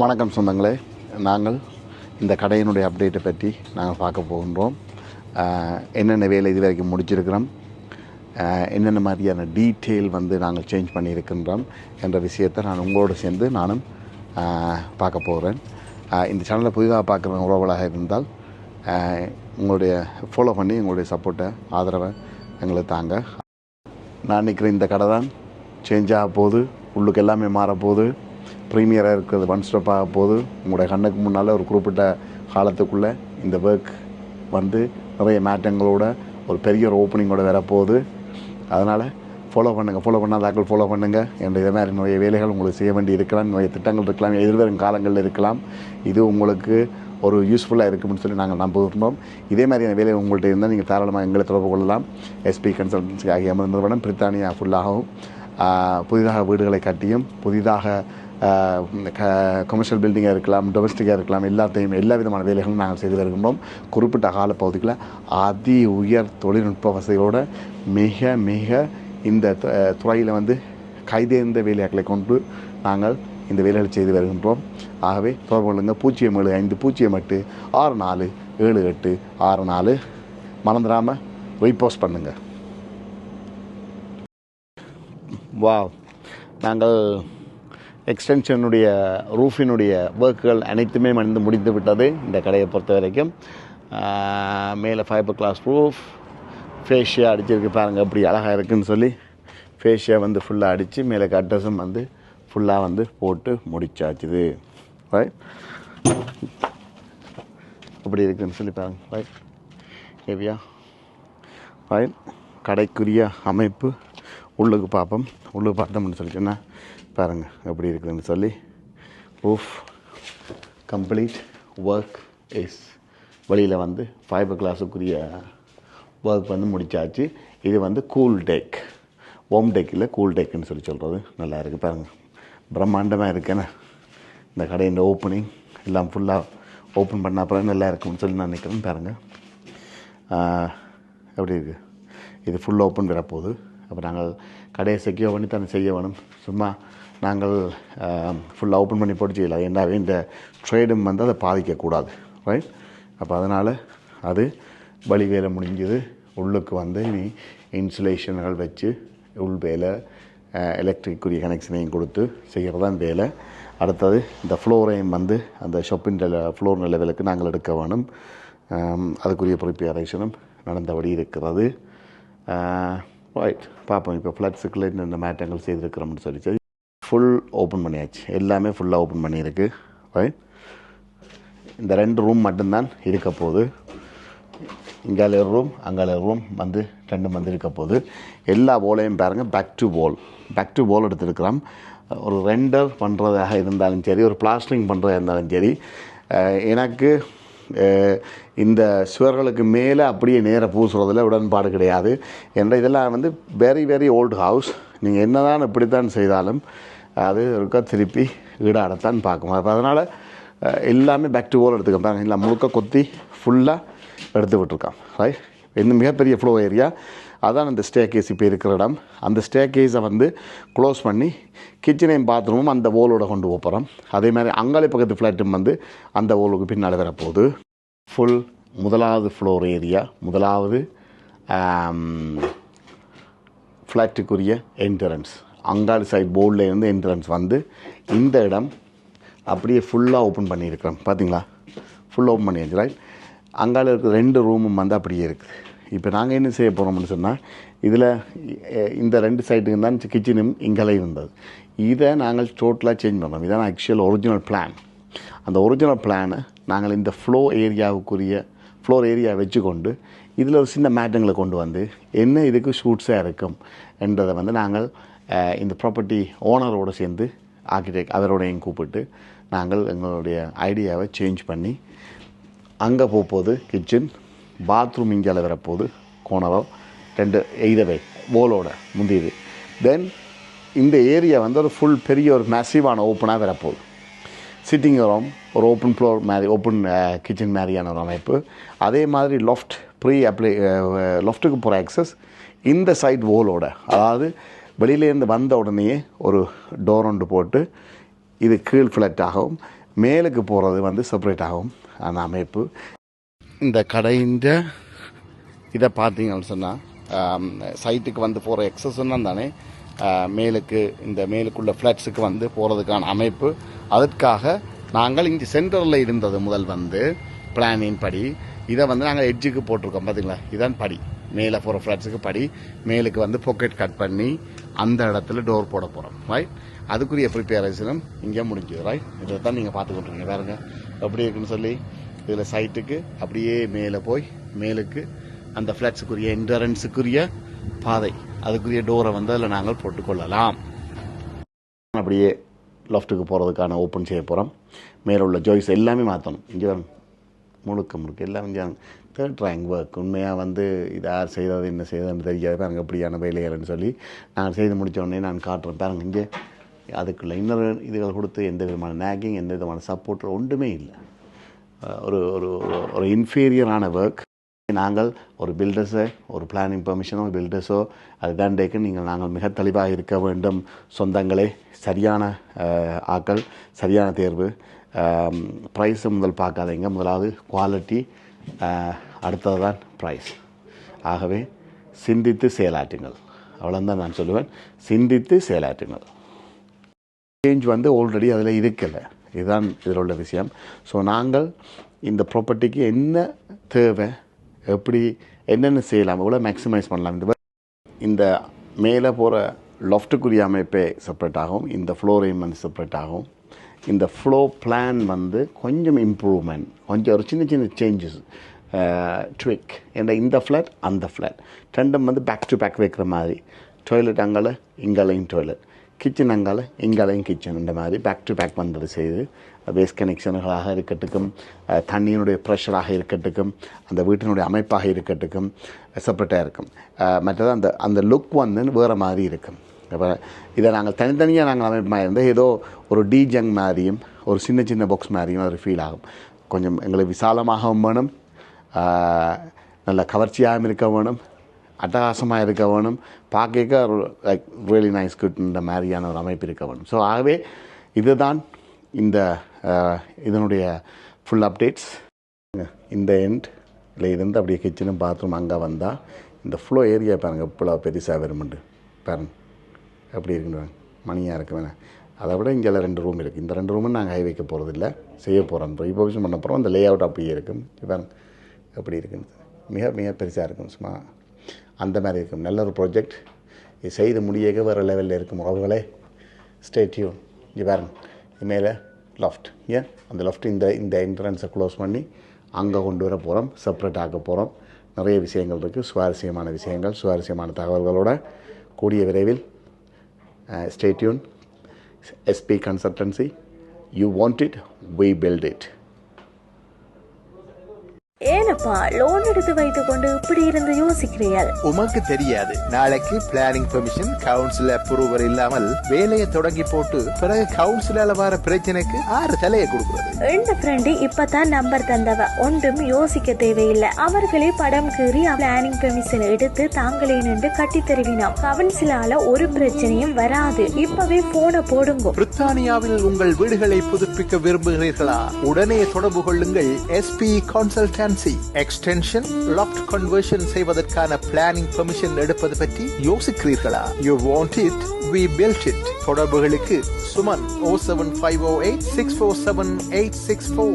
வணக்கம் சொந்தங்களே, நாங்கள் இந்த கடையினுடைய அப்டேட்டை பற்றி நாங்கள் பார்க்க போகின்றோம். என்னென்ன வேலை இது வரைக்கும் முடிச்சிருக்கிறோம், என்னென்ன மாதிரியான டீட்டெயில் நாங்கள் சேஞ்ச் பண்ணியிருக்கின்றோம் என்ற விஷயத்தை நான் உங்களோடு சேர்ந்து நானும் பார்க்க போகிறேன். இந்த சேனலை புதிதாக பார்க்குற உறவுகளாக இருந்தால் உங்களுடைய ஃபாலோ பண்ணி உங்களுடைய சப்போர்ட்டை ஆதரவை எங்களுக்கு தாங்க. நான் நினைக்கிறேன் இந்த கடை தான் சேஞ்ச் ஆக போகுது, உள்ளுக்கு எல்லாமே மாறப்போகுது, ப்ரீமியராக இருக்கிறது ஒன் ஸ்டாப் ஆக போகுது. உங்களுடைய கண்ணுக்கு முன்னால் ஒரு குறிப்பிட்ட காலத்துக்குள்ளே இந்த ஒர்க் நிறைய மாற்றங்களோட ஒரு பெரிய ஒரு ஓப்பனிங்கோட வரப்போகுது. அதனால் ஃபாலோ பண்ணாதாக்கள் ஃபாலோ பண்ணுங்கள். என்ற இதே மாதிரி நிறைய வேலைகள் உங்களுக்கு செய்ய வேண்டி இருக்கலாம், நிறைய திட்டங்கள் இருக்கலாம், எதிர்வரும் காலங்களில் இருக்கலாம். இது உங்களுக்கு ஒரு யூஸ்ஃபுல்லாக இருக்கும்னு சொல்லி நாங்கள் நம்புகிறோம். இதே மாதிரியான வேலை உங்கள்கிட்ட இருந்தால் நீங்கள் தாராளமாக எங்களை தொடர்பு கொள்ளலாம். எஸ்பி கன்சல்டன்சி ஆகிய நிறுவனம் பிரித்தானியா ஃபுல்லாகவும் புதிதாக வீடுகளை கட்டியும் புதிதாக கமர்ஷியல் பில்டிங்காக இருக்கலாம், டொமஸ்டிக்காக இருக்கலாம், எல்லா விதமான வேலைகளும் நாங்கள் செய்து வருகின்றோம். குறிப்பிட்ட காலப்பகுதியில் அதி உயர் தொழில்நுட்ப வசதிகளோடு மிக மிக இந்த துறையில் கைதேர்ந்த வேலையாட்களை கொண்டு நாங்கள் இந்த வேலைகளை செய்து வருகின்றோம். ஆகவே தொடர்பு கொள்ளுங்கள். 075 086 47 78 64 மறந்துடாமல் ரீபோஸ்ட் பண்ணுங்கள். நாங்கள் எக்ஸ்டென்ஷனுடைய ரூஃபினுடைய ஒர்க்குகள் அனைத்துமே முடிந்து விட்டது. இந்த கடையை பொறுத்த வரைக்கும் மேலே ஃபைபர் கிளாஸ் ரூஃப் ஃபேஷியா அடிச்சிருக்கு பாருங்கள், எப்படி அழகாக இருக்குதுன்னு சொல்லி ஃபேஷியா ஃபுல்லாக அடித்து மேலே கட்டஸும் ஃபுல்லாக போட்டு முடிச்சாச்சுது. ரைட், எப்படி இருக்குதுன்னு சொல்லி பாருங்கள். ரைட், ஹெவியா ரைட். கடைக்குரிய அமைப்பு உள்ளுக்கு பார்ப்போம். உள்ளுக்கு பார்த்தோம்னு சொல்லி சொன்னால் பாருங்கள் எப்படி இருக்குதுன்னு சொல்லி. ரூஃப் கம்ப்ளீட் ஒர்க் இஸ் வெளியில் ஃபைபர் கிளாஸுக்குரிய ஒர்க் முடிச்சாச்சு. இது கூல் டெக், ஹோம் டெக் இல்லை கூல் டெக்குன்னு சொல்லி சொல்கிறது. நல்லா இருக்குது பாருங்கள், பிரம்மாண்டமாக இருக்குன்னு. இந்த கடையின் ஓப்பனிங் எல்லாம் ஃபுல்லாக ஓப்பன் பண்ண அப்புறம் நல்லா இருக்குன்னு சொல்லி நான் நினைக்கிறேன். பாருங்கள் எப்படி இருக்குது. இது ஃபுல் ஓப்பன் வரப்போகுது. அப்போ நாங்கள் கடையை செக்யூர் பண்ணி தானே செய்ய வேணும். சும்மா நாங்கள் ஃபுல்லாக ஓப்பன் பண்ணி போட்டு செய்யலாம். ஏன்னாவே இந்த ட்ரேடும் அதை பாதிக்கக்கூடாது. ரைட், அப்போ அதனால் அது வழி வேலை முடிஞ்சது. உள்ளுக்கு இனி இன்சுலேஷன்கள் வச்சு உள் வேலை, எலக்ட்ரிக்குரிய கனெக்ஷனையும் கொடுத்து செய்கிறது தான் வேலை. அடுத்தது இந்த ஃப்ளோரையும் அந்த ஷாப்பின் ஃப்ளோர் லெவலுக்கு நாங்கள் எடுக்க வேணும். அதுக்குரிய ப்ரிப்பேரேஷனும் நடந்தபடி இருக்கிறது. ரைட், பார்ப்போம். இப்போ ஃப்ளட்ஸுக்குள்ளே இந்த மாற்றங்கள் செய்திருக்கிறோம்னு சொல்லி ஃபுல் ஓப்பன் பண்ணியாச்சு. எல்லாமே ஃபுல்லாக ஓப்பன் பண்ணியிருக்கு. ரைட், இந்த 2 ரூம் மட்டும்தான் இருக்க போகுது. இங்கால ஒரு ரூம், அங்கால ஒரு ரூம் 2 இருக்க போகுது. எல்லா போலையும் பாருங்கள், பேக் டு போல் எடுத்துருக்கிறோம். ஒரு ரெண்டர் பண்ணுறதாக இருந்தாலும் சரி, ஒரு பிளாஸ்டரிங் பண்ணுறதா இருந்தாலும் சரி, எனக்கு இந்த சுவர்களுக்கு மேலே அப்படியே நேராக பூசுறதில் உடன்பாடு கிடையாது. என்ற இதெல்லாம் வெரி வெரி ஓல்டு ஹவுஸ். நீங்கள் என்ன தான் இப்படித்தான் செய்தாலும் அது இருக்க திருப்பி ஈடாடத்தான் பார்க்கும். அப்போ அதனால் எல்லாமே பேக் டு போல் எடுத்துக்கப்பாங்க. இல்லை முழுக்க கொத்தி ஃபுல்லாக எடுத்து விட்டுருக்கான். ரைட், இன்னும் மிகப்பெரிய ஃப்ளோ ஏரியா அதான் அந்த ஸ்டே கேஸ் இப்போ இருக்கிற இடம். அந்த ஸ்டே கேஸை க்ளோஸ் பண்ணி கிச்சனையும் பாத்ரூமும் அந்த ஓலோட கொண்டு போகிறோம். அதே மாதிரி அங்காளி பக்கத்து ஃப்ளாட்டும் அந்த ஓலுக்கு பின்னால் வரப்போகுது. ஃபுல் முதலாவது ஃப்ளோர் ஏரியா, முதலாவது ஃப்ளாட்டுக்குரிய என்ட்ரன்ஸ், அங்காளி சைட் போர்டில் என்ட்ரன்ஸ் இந்த இடம் அப்படியே ஃபுல்லாக ஓப்பன் பண்ணியிருக்கிறோம். பார்த்தீங்களா, ஃபுல் ஓப்பன் பண்ணியாச்சு. ரைட், அங்கால இருக்கிற 2 ரூமும் அப்படியே இருக்குது. இப்போ நாங்கள் என்ன செய்ய போகிறோம்னு சொன்னால், இதில் இந்த 2 சைட்டுக்கு தான் கிச்சனும் இங்கெல்லாம் இருந்தது. இதை நாங்கள் டோட்டலாக சேஞ்ச் பண்ணோம். இதான் ஆக்சுவல் ஒரிஜினல் பிளான். அந்த ஒரிஜினல் பிளானை நாங்கள் இந்த ஃப்ளோர் ஏரியா வச்சுக்கொண்டு இதில் ஒரு சின்ன மேட்டங்களை கொண்டு என்ன இதுக்கு ஷூட்ஸாக இருக்கும் என்றதை நாங்கள் இந்த ப்ராப்பர்ட்டி ஓனரோடு சேர்ந்து ஆர்கிடெக்ட் அவரோடையும் கூப்பிட்டு நாங்கள் எங்களுடைய ஐடியாவை சேஞ்ச் பண்ணி அங்கே போகுது. கிச்சன் பாத்ரூம் இங்கே வரப்போகுது, கோணரோ 2 எய்தவை போலோட முந்தியது. தென் இந்த ஏரியா ஒரு ஃபுல் பெரிய ஒரு மேசிவான ஓப்பனாக வரப்போகுது. சிட்டிங் ரூம், ஒரு ஓப்பன் ஃப்ளோர் மாதிரி, ஓப்பன் கிச்சன் மாதிரியான ஒரு அமைப்பு. அதே மாதிரி லொஃப்ட்டுக்கு போகிற ஆக்சஸ் இந்த சைட் வோலோட, அதாவது வெளியிலேருந்து வந்த உடனேயே ஒரு டோர் ஒன்று போட்டு இது கீழ் ஃப்ளாட்டாகவும் மேலுக்கு போகிறது வந்து செப்பரேட் ஆகும் அந்த அமைப்பு. இந்த கடையின் இதை பார்த்தீங்கன்னு சொன்னால் சைட்டுக்கு வந்து போகிற எக்ஸஸ்ன்னு தானே மேலுக்கு இந்த மேலுக்குள்ள ஃப்ளாட்ஸுக்கு வந்து போகிறதுக்கான அமைப்பு. அதற்காக நாங்கள் இங்கே சென்டரில் இருந்தது முதல் வந்து பிளானின் படி இதை வந்து நாங்கள் எட்ஜுக்கு போட்டிருக்கோம். பார்த்தீங்களா, இதான் படி, மேலே போகிற ஃப்ளாட்ஸுக்கு படி. மேலுக்கு வந்து பாக்கெட் கட் பண்ணி அந்த இடத்துல டோர் போட போகிறோம். ரைட், அதுக்குரிய ப்ரிப்பேரேஷனும் இங்கே முடிஞ்சது. ரைட், இதை தான் நீங்கள் பார்த்துக்கிட்டுருங்க. பாருங்க எப்படி இருக்குன்னு சொல்லி. இதில் சைட்டுக்கு அப்படியே மேலே போய் மேலுக்கு அந்த ஃப்ளாட்ஸுக்குரிய என்ட்ரன்ஸுக்குரிய பாதை, அதுக்குரிய டோரை வந்து அதில் நாங்கள் போட்டுக்கொள்ளலாம். அப்படியே லொஃப்ட்டுக்கு போகிறதுக்கான ஓப்பன் செய்ய போகிறோம். மேலே உள்ள ஜாய்ஸ் எல்லாமே மாற்றணும். இங்கே முழுக்க எல்லாம் இங்கே தேர்ட் ரேங்க் ஒர்க். உண்மையாக வந்து இது யார் செய்தது என்ன செய்ததுன்னு தெரியாது. பாருங்க எப்படியான வேலைகள்னு சொல்லி நான் செய்து முடித்த உடனே நான் காட்டுறேன். பாருங்க இங்கே அதுக்குள்ள இன்னொரு இதுகள் கொடுத்து எந்த விதமான நேக்கிங், எந்த விதமான சப்போர்ட் ஒன்றுமே இல்லை. ஒரு ஒரு ஒரு இன்ஃபீரியரான ஒர்க். நாங்கள் ஒரு பில்டர்ஸை, ஒரு பிளானிங் பெர்மிஷனோ பில்டர்ஸோ அதுதான் டேக்கு நாங்கள் மிக தெளிவாக இருக்க வேண்டும். சொந்தங்களே, சரியான ஆக்கள், சரியான தேர்வு. ப்ரைஸை முதல் பார்க்காதீங்க. முதலாவது குவாலிட்டி, அடுத்தது தான் ப்ரைஸ். ஆகவே சிந்தித்து செயலாற்றுங்கள். அவ்வளோதான் நான் சொல்லுவேன். சிந்தித்து செயலாற்றுங்கள். சேஞ்ச் வந்து ஆல்ரெடி அதில் இருக்கலை. இதுதான் இதில் உள்ள விஷயம். ஸோ நாங்கள் இந்த ப்ராப்பர்ட்டிக்கு என்ன தேவை, எப்படி என்னென்ன செய்யலாம், எவ்வளோ மேக்ஸிமைஸ் பண்ணலாம். இந்த மேலே போகிற லொஃப்ட்டுக்குரிய அமைப்பே செப்பரேட் ஆகும். இந்த ஃப்ளோரையும் வந்து செப்பரேட் ஆகும். இந்த ஃப்ளோ பிளான் வந்து கொஞ்சம் இம்ப்ரூவ்மெண்ட், கொஞ்சம் ஒரு சின்ன சின்ன சேஞ்சஸ், ட்விக். ஏன்னா இந்த ஃப்ளாட் அந்த ஃப்ளாட் ரெண்டும் வந்து பேக் டு பேக் வைக்கிற மாதிரி, டாய்லெட் அங்கால இங்காலையும் டாய்லெட், கிச்சன் அங்கால இங்காலையும் கிச்சன், இந்த மாதிரி பேக் டு பேக் வந்தது செய்து வேஸ்ட் கனெக்ஷன்களாக இருக்கட்டுக்கும், தண்ணியினுடைய ப்ரெஷராக இருக்கட்டுக்கும், அந்த வீட்டினுடைய அமைப்பாக இருக்கட்டுக்கும் செப்பரேட்டாக இருக்கும். மற்றது அந்த அந்த லுக் வந்து வேறு மாதிரி இருக்கும். இப்போ இதை நாங்கள் தனித்தனியாக நாங்கள் அமைப்பாக இருந்தால் ஏதோ ஒரு டீஜங் மாதிரியும் ஒரு சின்ன சின்ன பாக்ஸ் மாதிரியும் அது ஃபீல் ஆகும். கொஞ்சம் எங்களுக்கு விசாலமாகவும் வேணும், நல்ல கவர்ச்சியாகவும் இருக்க வேணும், அட்டகாசமாக இருக்க வேணும், பார்க்க லைக் ரியலி நைஸ் குட்ன்ற மாதிரியான ஒரு அமைப்பு இருக்க வேணும். ஸோ ஆகவே இதுதான் இந்த இதனுடைய ஃபுல் அப்டேட்ஸ். இந்த எண்டில் இருந்து அப்படியே கிச்சனும் பாத்ரூம் அங்கே வந்தால் இந்த ஃப்ளோ ஏரியா பாருங்கள் இவ்வளோ பெருசாக வருமுண்டு. பாருங்க எப்படி இருக்குன்னு மணியாக இருக்கு வேணாம். அதை விட இங்கே 2 ரூம் இருக்குது. இந்த 2 ரூமும் நாங்கள் ஹை வைக்க போகிறதில்ல, செய்ய போகிறோம். ரீபொசிஷன் பண்ண போகிறோம். அந்த லே அவுட் அப்படியே இருக்கும். பாருங்க எப்படி இருக்குன்னு, மிக மிக பெருசாக இருக்கும். சும்மா அந்த மாதிரி இருக்கும். நல்ல ஒரு ப்ராஜெக்ட். இது செய்து முடியக்க வேறு லெவலில் இருக்கும். உறவுகளே, ஸ்டே டியூன். இங்கே பாருங்க, இது மேலே லஃப்ட். ஏன் அந்த லஃப்ட் இந்த என்ட்ரன்ஸை க்ளோஸ் பண்ணி அங்கே கொண்டு வர போகிறோம், செப்பரேட் ஆக்க போகிறோம். நிறைய விஷயங்கள் இருக்குது, சுவாரஸ்யமான விஷயங்கள், சுவாரஸ்யமான தகவல்களோட கூடிய விரைவில். Stay tune. SP Consultancy. You want it, we build it. ஏனப்பா லோன் எடுத்து வைத்துக் கொண்டு இப்படி இருந்து யோசிக்கிறீர்கள்? உமக்கு தெரியாது, நாளைக்கு பிளானிங் பெர்மிஷன், கவுன்சில் அப்ரூவல் இல்லாமல் வேலையை தொடங்கி போட்டு பிறகு கவுன்சிலால வர பிரச்சனைக்கு ஆறு தலையை கொடுக்கிறது. எந்த ஃப்ரெண்டு இப்பதான் நம்பர் தந்தவ, ஒன்றும் யோசிக்க தேவையில்லை. அவர்களே படம் கீறி பிளானிங் பெர்மிஷன் எடுத்து தாங்களே நின்று கட்டி தருவினோம். கவுன்சிலால ஒரு பிரச்சனையும் வராது. இப்பவே போன போடுங்க. பிரித்தானியாவில் உங்கள் வீடுகளை புதுப்பிக்க விரும்புகிறீர்களா? உடனே தொடர்பு கொள்ளுங்கள். SP Consultancy. Extension, loft conversion செய்வதற்கான பிளானிங் பெர்மிஷன் எடுப்பது பற்றி யோசிக்கிறீர்களா? You want it, we built it. தொடர்புகளுக்கு சுமன் 07508 647 864.